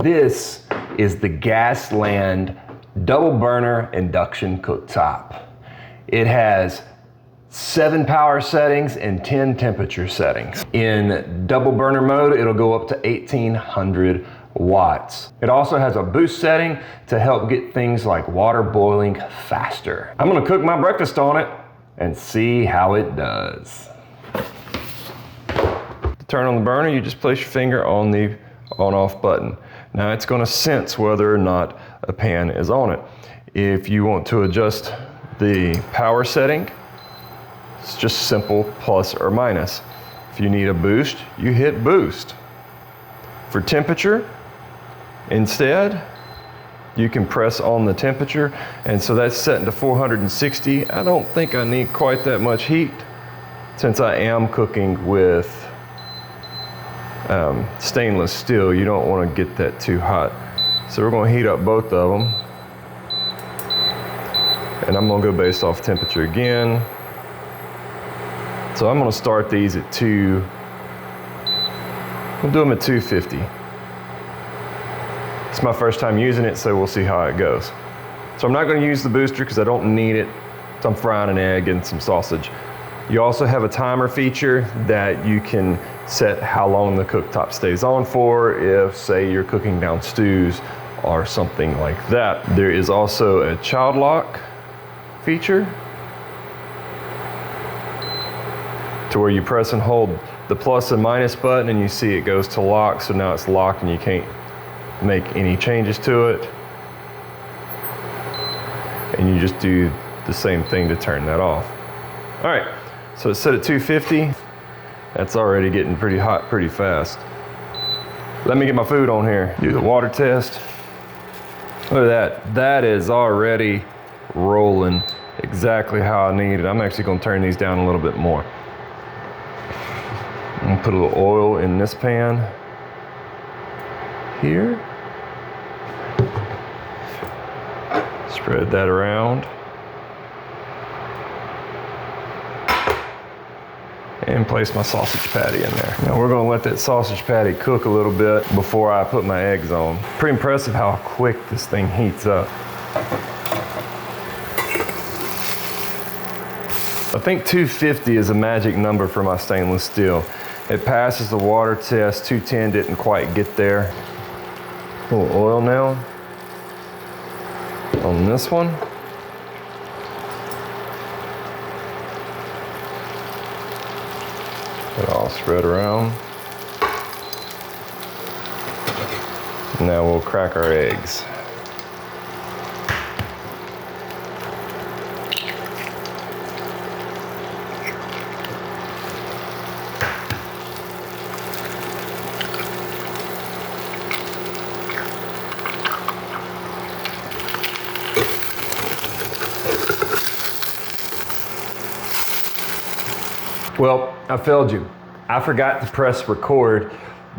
This is the GASLAND double burner induction cooktop. It has 7 power settings and 10 temperature settings. In double burner mode, it'll go up to 1800 watts. It also has a boost setting to help get things like water boiling faster. I'm gonna cook my breakfast on it and see how it does. To turn on the burner, you just place your finger on the on-off button. Now it's going to sense whether or not a pan is on it. If you want to adjust the power setting, it's just simple plus or minus. If you need a boost, you hit boost. For temperature, instead, you can press on the temperature, and so that's set to 460. I don't think I need quite that much heat since I am cooking with stainless steel. You don't want to get that too hot. So we're going to heat up both of them. And I'm going to go based off temperature again. So I'm going to start these at we'll do them at 250. It's my first time using it, so we'll see how it goes. So I'm not going to use the booster because I don't need it. So I'm frying an egg and some sausage. You also have a timer feature that you can set how long the cooktop stays on for if, say, you're cooking down stews or something like that. There is also a child lock feature to where you press and hold the plus and minus button and you see it goes to lock, so now it's locked and you can't make any changes to it. And you just do the same thing to turn that off. All right, so it's set at 250. That's already getting pretty hot pretty fast. Let me get my food on here. Do the water test. Look at that. That is already rolling exactly how I need it. I'm actually gonna turn these down a little bit more. I'm gonna put a little oil in this pan here. Spread that around. And place my sausage patty in there. Now we're gonna let that sausage patty cook a little bit before I put my eggs on. Pretty impressive how quick this thing heats up. I think 250 is a magic number for my stainless steel. It passes the water test. 210 didn't quite get there. A little oil now on this one. It all spread around. Now we'll crack our eggs. Well, I failed you. I forgot to press record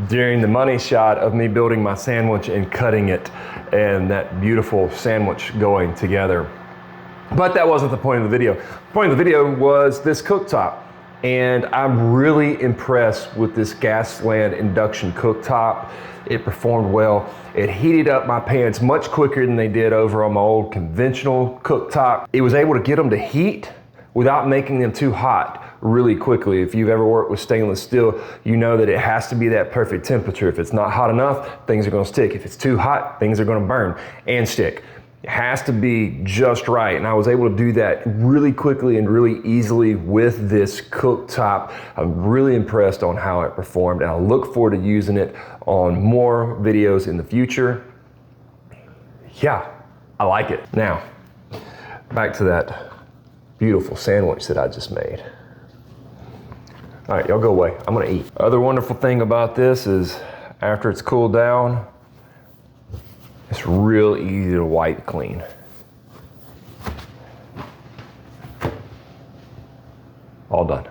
during the money shot of me building my sandwich and cutting it and that beautiful sandwich going together. But that wasn't the point of the video. The point of the video was this cooktop. And I'm really impressed with this GASLAND induction cooktop. It performed well. It heated up my pans much quicker than they did over on my old conventional cooktop. It was able to get them to heat without making them too hot really quickly. If you've ever worked with stainless steel, you know that it has to be that perfect temperature. If it's not hot enough, things are gonna stick. If it's too hot, things are gonna burn and stick. It has to be just right. And I was able to do that really quickly and really easily with this cooktop. I'm really impressed on how it performed, and I look forward to using it on more videos in the future. Yeah, I like it. Now, back to that beautiful sandwich that I just made. All right, y'all go away. I'm gonna eat. Other wonderful thing about this is after it's cooled down, it's real easy to wipe clean. All done.